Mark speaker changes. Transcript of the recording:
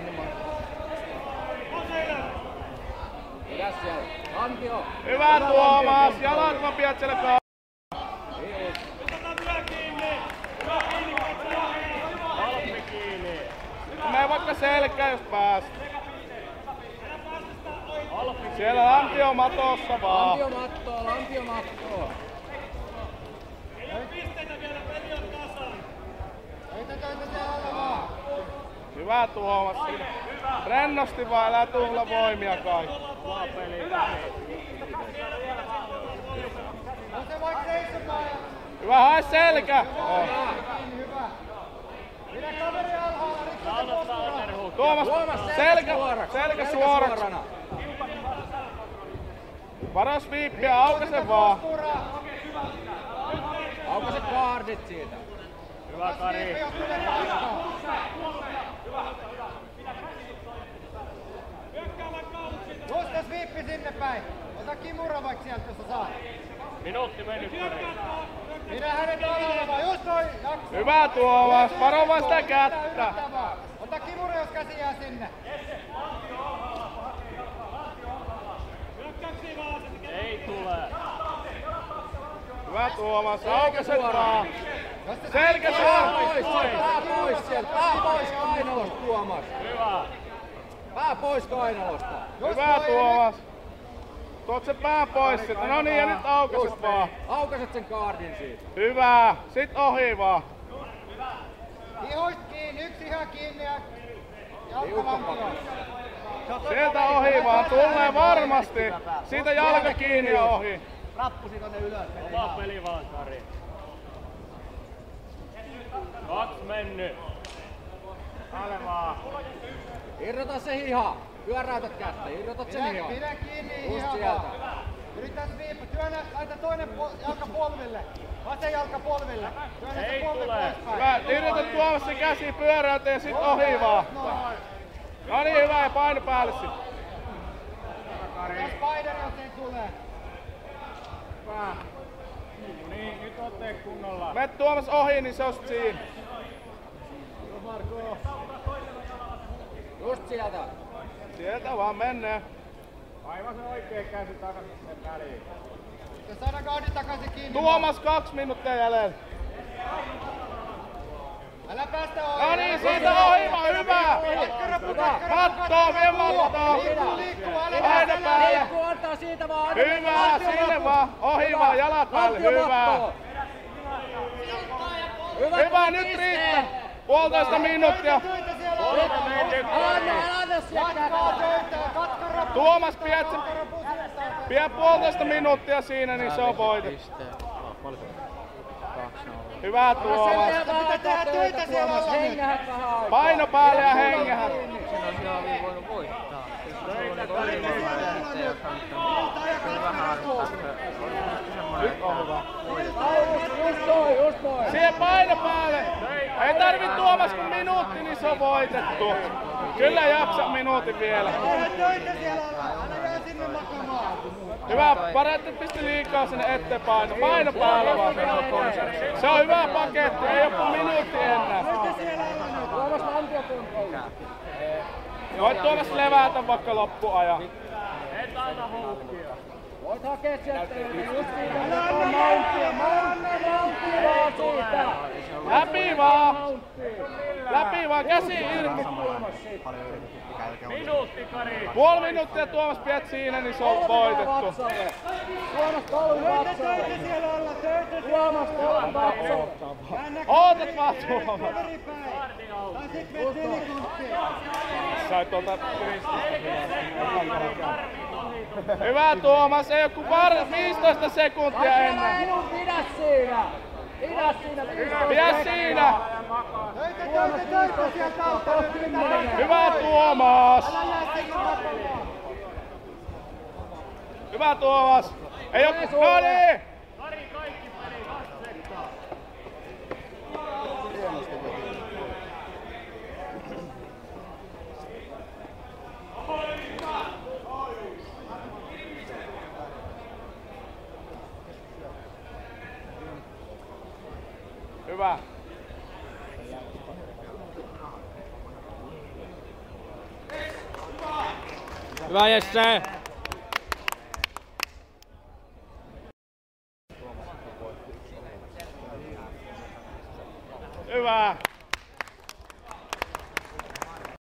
Speaker 1: hyvä. Pidä siellä. Antio.
Speaker 2: Hyvä Tuomas, jalat mä pidät siellä kaa. Mene vaikka selkään jos pääst. Siellä Lantio matossa vaan.
Speaker 1: Lantio mattoon, Lantio mattoon.
Speaker 2: Hyvä Tuomas. Rennosti vaan, älä tuhla voimia kai. Hyvä, hae selkä. Tuomas, selkä suoraksi. Varas viippiä, aukase vaan.
Speaker 1: Aukase kaardit siitä.
Speaker 3: Hyvä Kari.
Speaker 4: Nostas viippi sinne päin. Ota Kimura vaikka sieltä, jos sä saat.
Speaker 3: Minuutti mennyt Kari.
Speaker 4: Pidä hänet alalla, just noin.
Speaker 2: Hyvä Tuomas, varo vaan sitä kättä.
Speaker 4: Ota Kimura, jos käsi jää sinne.
Speaker 3: Ei tule.
Speaker 2: Hyvä Tuomas, aukaset vaan. Selkä suoraksi.
Speaker 1: Pää pois sieltä, pää pois kainalosta Tuomas.
Speaker 3: Hyvä.
Speaker 1: Pää pois kainalosta.
Speaker 2: Hyvä Tuomas. Tuot se pää pois sieltä. No niin, ja nyt aukaset vaan.
Speaker 1: Aukaset sen kaardin siitä.
Speaker 2: Hyvä. Sit ohi vaan.
Speaker 4: Ihoista kiinni, yksi ihan kiinni ja jalkavampia.
Speaker 2: Sieltä ohi vaan, tulee varmasti. Siitä jalka kiinni ja ohi.
Speaker 4: Rappusi tonne ylös.
Speaker 3: Oma peli vaan Kari. 2 mennyt. Ale vaan.
Speaker 1: Irrota se hiha. Pyöräytät kättä, irrotat sen hihan.
Speaker 4: Pidä kiinni
Speaker 1: Just
Speaker 4: ihan
Speaker 1: sieltä.
Speaker 4: vaan. Yritäs viippa, työnnä, laita toinen jalka polville. Vasen jalka polville. Työnnä se
Speaker 3: Ei
Speaker 4: polvi
Speaker 3: tule.
Speaker 4: poispäin.
Speaker 2: Hyvä, yritä Tuomas se käsi pyöräytä ja sit ohi vaan. No niin, hyvä ja paino päälle sit.
Speaker 4: Jos Spider, jos ei tule.
Speaker 3: Hyvä. Niin, nyt ottee kunnolla.
Speaker 2: Mene Tuomas ohi, niin se on sit siinä.
Speaker 1: Just sieltä.
Speaker 2: Sieltä vaan mennään.
Speaker 3: Aivan se oikea käsi takaisin sen väliin.
Speaker 4: Ja saada gaadi takaisin kiinni.
Speaker 2: Tuomas 2 minuuttia jäljellä.
Speaker 4: Älä päästä ohi.
Speaker 2: No niin, siitä ohi vaan, hyvä! Mattoa, vie mattoa!
Speaker 4: Liikkuu, älä
Speaker 2: Paino päälle!
Speaker 1: Liikkuu, antaa siitä vaan.
Speaker 2: Hyvä, sinne vaan! Ohi vaan, jalat päälle, hyvä! Hyvä, nyt riittää! 1,5 minuuttia!
Speaker 1: Anna sieltä.
Speaker 4: Jatkaa töitä ja katka rappu.
Speaker 2: Tuomas, pidä 1,5 minuuttia siinä, niin se on voitettu. Hyvä Tuomas!
Speaker 4: Pitää tehdä töitä siellä alla.
Speaker 1: Hengähät vähän aikaa.
Speaker 2: Paino päälle ja hengähät!
Speaker 5: Siinä olisi voinut voittaa. Kyllä vähän
Speaker 2: Nyt on hyvä.
Speaker 1: Just noin.
Speaker 2: Siihen paino päälle! Ei tarvi Tuomas kun minuutti, niin se on voitettu. Kyllä jaksa minuutin vielä.
Speaker 4: Tehdä töitä siellä alla. Älä jää sinne makaamaan.
Speaker 2: Hyvä, parempi pisti liikaa sinne eteen paino. Paino päälle vaan. Se on hyvä paketti, ei oo kuin minuutti enää.
Speaker 1: Tuomas Lantio kuntoon.
Speaker 2: Voit Tuomas levätä vaikka loppuajan.
Speaker 3: Et aina houkkia.
Speaker 1: Voit hakea sieltä just siitä. Mountia vaan siitä.
Speaker 2: Läpi vaan! Läpi vaan, käsi irti!
Speaker 3: Minuutti Kari.
Speaker 2: 0,5 minuuttia Tuomas pidät siinä, niin se on voitettu.
Speaker 1: Tuomas polvi vatsalle.
Speaker 4: Töitä siellä alla. Töitä siellä
Speaker 1: Tuomas polvi vatsalle.
Speaker 2: Ootat vaan Tuomas.
Speaker 4: Tai sit menet nelikunttiin.
Speaker 2: Sai tuolta Hyvä Tuomas, ei oo kuin 15 sekuntia enää.
Speaker 1: Sinun pidä siinä. Pidä siinä.
Speaker 2: Pidä siinä!
Speaker 4: Töitä sieltä alta.
Speaker 2: Hyvä Tuomas!
Speaker 4: Älä jää sinne makaamaan.
Speaker 2: Hyvä Tuomas! Ei oo kuin... No niin!
Speaker 3: Kari kaikki peli 2 sekkaa.
Speaker 2: Hyvä.
Speaker 6: Hyvä Jesse!
Speaker 2: Hyvä!